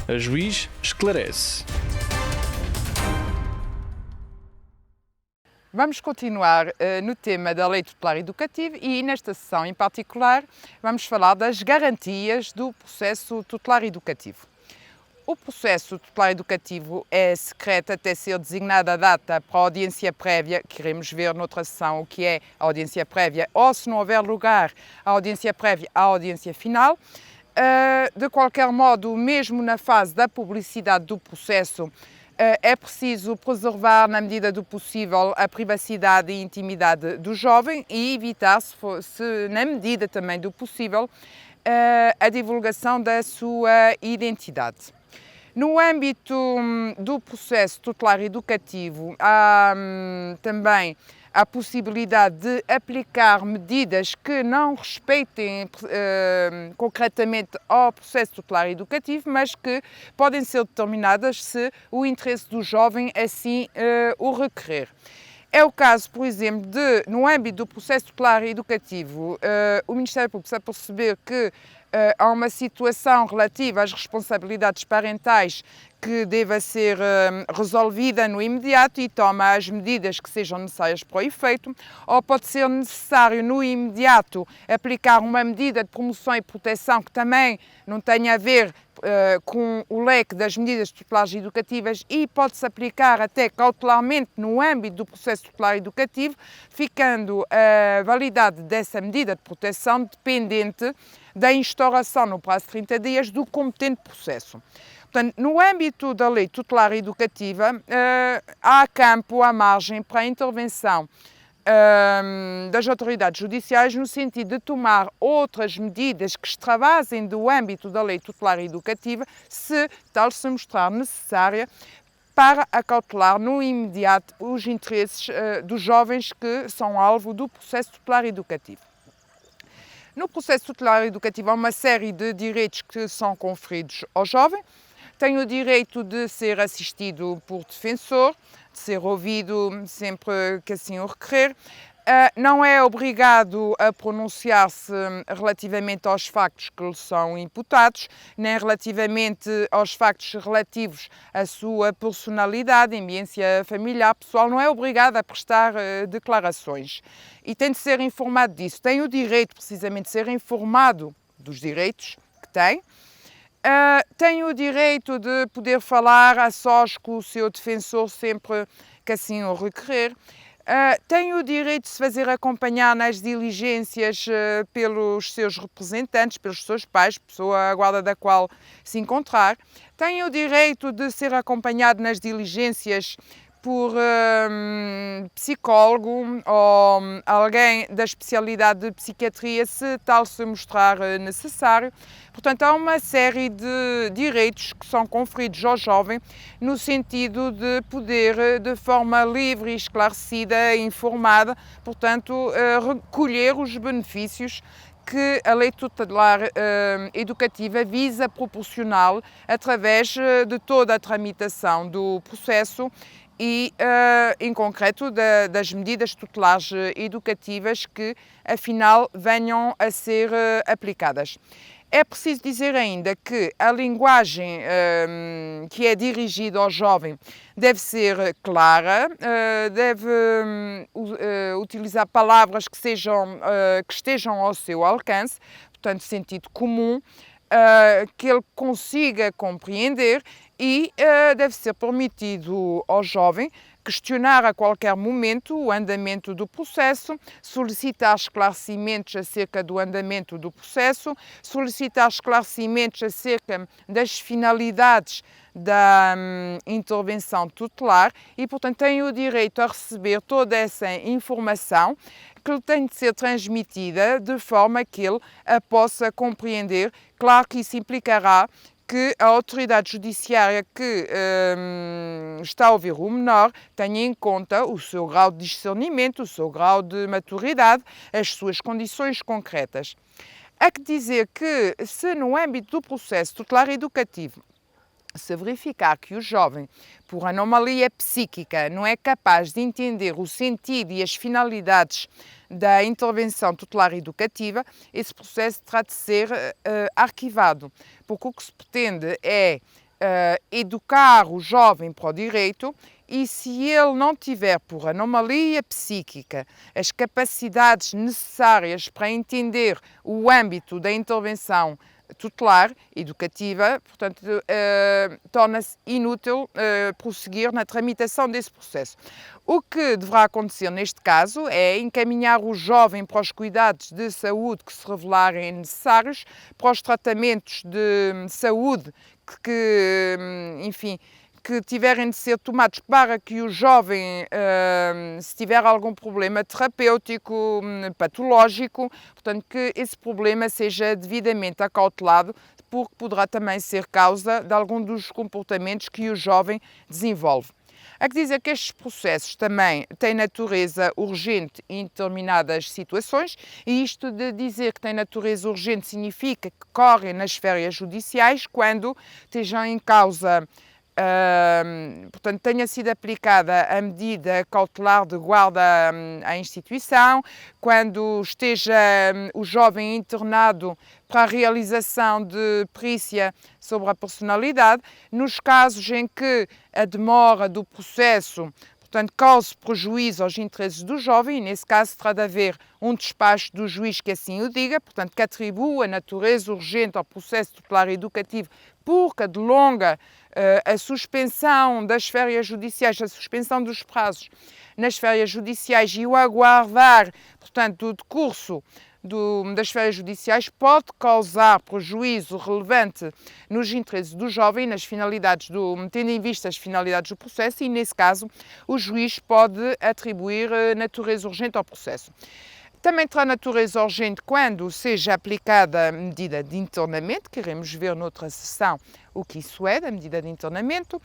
A juiz esclarece. Vamos continuar no tema da Lei Tutelar Educativa e, nesta sessão em particular, vamos falar das garantias do processo tutelar educativo. O processo tutelar educativo é secreto até ser designada a data para a audiência prévia, que iremos ver noutra sessão o que é a audiência prévia, ou, se não houver lugar à audiência prévia, à audiência final. De qualquer modo, mesmo na fase da publicidade do processo, é preciso preservar, na medida do possível, a privacidade e intimidade do jovem e evitar, na medida também do possível, a divulgação da sua identidade. No âmbito do processo tutelar educativo, há também a possibilidade de aplicar medidas que não respeitem concretamente ao processo tutelar educativo, mas que podem ser determinadas se o interesse do jovem assim o requerer. É o caso, por exemplo, no âmbito do processo tutelar educativo, o Ministério Público se perceber que há uma situação relativa às responsabilidades parentais que deva ser resolvida no imediato e toma as medidas que sejam necessárias para o efeito, ou pode ser necessário no imediato aplicar uma medida de promoção e proteção que também não tenha a ver com o leque das medidas tutelares educativas e pode-se aplicar até cautelarmente no âmbito do processo tutelar educativo, ficando a validade dessa medida de proteção dependente da instauração no prazo de 30 dias do competente processo. Portanto, no âmbito da lei tutelar educativa, há campo, há margem para a intervenção das autoridades judiciais no sentido de tomar outras medidas que extravasem do âmbito da lei tutelar educativa, se tal se mostrar necessária, para acautelar no imediato os interesses dos jovens que são alvo do processo tutelar educativo. No processo tutelar educativo há uma série de direitos que são conferidos ao jovem. Tem o direito de ser assistido por defensor, de ser ouvido sempre que assim o requerer. Não é obrigado a pronunciar-se relativamente aos factos que lhe são imputados, nem relativamente aos factos relativos à sua personalidade, ambiência familiar, pessoal, não é obrigado a prestar declarações. E tem de ser informado disso. Tem o direito, precisamente, de ser informado dos direitos que tem. Tem o direito de poder falar a sós com o seu defensor sempre que assim o requerer. Tem o direito de se fazer acompanhar nas diligências pelos seus representantes, pelos seus pais, pessoa à guarda da qual se encontrar. Tem o direito de ser acompanhado nas diligências por psicólogo ou alguém da especialidade de psiquiatria, se tal se mostrar necessário. Portanto, há uma série de direitos que são conferidos ao jovem no sentido de poder, de forma livre e esclarecida e informada, portanto, recolher os benefícios que a lei tutelar educativa visa proporcioná-lo através de toda a tramitação do processo e, em concreto, das medidas tutelares educativas que, afinal, venham a ser aplicadas. É preciso dizer ainda que a linguagem que é dirigida ao jovem deve ser clara, deve utilizar palavras que estejam ao seu alcance, portanto, sentido comum, que ele consiga compreender e deve ser permitido ao jovem questionar a qualquer momento o andamento do processo, solicitar esclarecimentos acerca do andamento do processo, solicitar esclarecimentos acerca das finalidades da intervenção tutelar e, portanto, tem o direito a receber toda essa informação que lhe tem de ser transmitida de forma que ele a possa compreender. Claro que isso implicará que a autoridade judiciária que está a ouvir o menor tenha em conta o seu grau de discernimento, o seu grau de maturidade, as suas condições concretas. Há que dizer que, se no âmbito do processo tutelar educativo se verificar que o jovem, por anomalia psíquica, não é capaz de entender o sentido e as finalidades da intervenção tutelar educativa, esse processo terá de ser arquivado, porque o que se pretende é educar o jovem para o direito e se ele não tiver, por anomalia psíquica, as capacidades necessárias para entender o âmbito da intervenção tutelar educativa, portanto, torna-se inútil prosseguir na tramitação desse processo. O que deverá acontecer neste caso é encaminhar o jovem para os cuidados de saúde que se revelarem necessários, para os tratamentos de saúde que tiverem de ser tomados para que o jovem, se tiver algum problema terapêutico, patológico, portanto, que esse problema seja devidamente acautelado, porque poderá também ser causa de algum dos comportamentos que o jovem desenvolve. Há que dizer que estes processos também têm natureza urgente em determinadas situações, e isto de dizer que tem natureza urgente significa que correm nas esferas judiciais quando estejam em causa, portanto, tenha sido aplicada a medida cautelar de guarda à instituição, quando esteja o jovem internado para a realização de perícia sobre a personalidade, nos casos em que a demora do processo, portanto, cause prejuízo aos interesses do jovem, e nesse caso terá de haver um despacho do juiz que assim o diga, portanto, que atribua natureza urgente ao processo tutelar educativo porque delonga a suspensão das férias judiciais, a suspensão dos prazos nas férias judiciais e o aguardar, portanto, do decurso das férias judiciais pode causar prejuízo relevante nos interesses do jovem, nas finalidades tendo em vista as finalidades do processo, e nesse caso o juiz pode atribuir natureza urgente ao processo. Também terá natureza urgente quando seja aplicada a medida de internamento, que iremos ver noutra sessão o que isso é, da medida de internamento.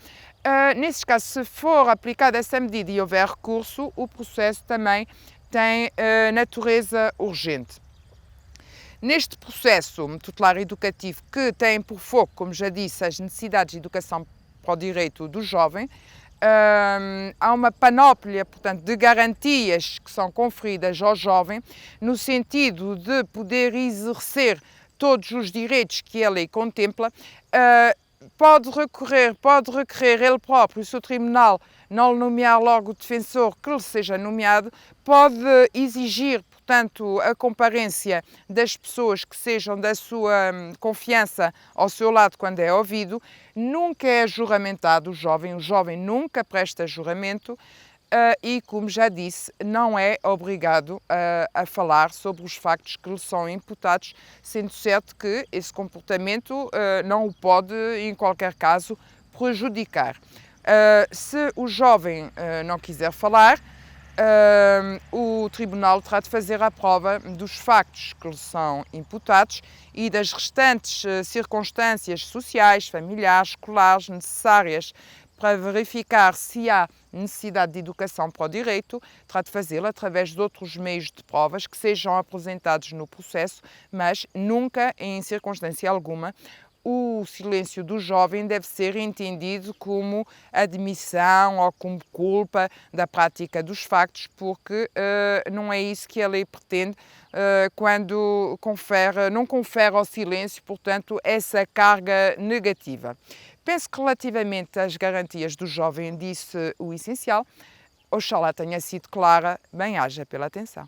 Nesses casos, se for aplicada essa medida e houver recurso, o processo também tem natureza urgente. Neste processo tutelar educativo, que tem por foco, como já disse, as necessidades de educação para o direito do jovem, há uma panóplia, portanto, de garantias que são conferidas ao jovem no sentido de poder exercer todos os direitos que a lei contempla. Pode requerer ele próprio, se o tribunal não lhe nomear logo o defensor que lhe seja nomeado, pode exigir, portanto, a comparência das pessoas que sejam da sua confiança ao seu lado quando é ouvido. Nunca é juramentado o jovem nunca presta juramento e, como já disse, não é obrigado a falar sobre os factos que lhe são imputados, sendo certo que esse comportamento não o pode, em qualquer caso, prejudicar. Se o jovem não quiser falar, o tribunal terá de fazer a prova dos factos que lhe são imputados e das restantes circunstâncias sociais, familiares, escolares necessárias para verificar se há necessidade de educação para o direito, terá de fazê-lo através de outros meios de provas que sejam apresentados no processo, mas nunca, em circunstância alguma, o silêncio do jovem deve ser entendido como admissão ou como culpa da prática dos factos, porque não é isso que a lei pretende quando não confere ao silêncio, portanto, essa carga negativa. Penso que relativamente às garantias do jovem disse o essencial. Oxalá tenha sido clara. Bem-aja pela atenção.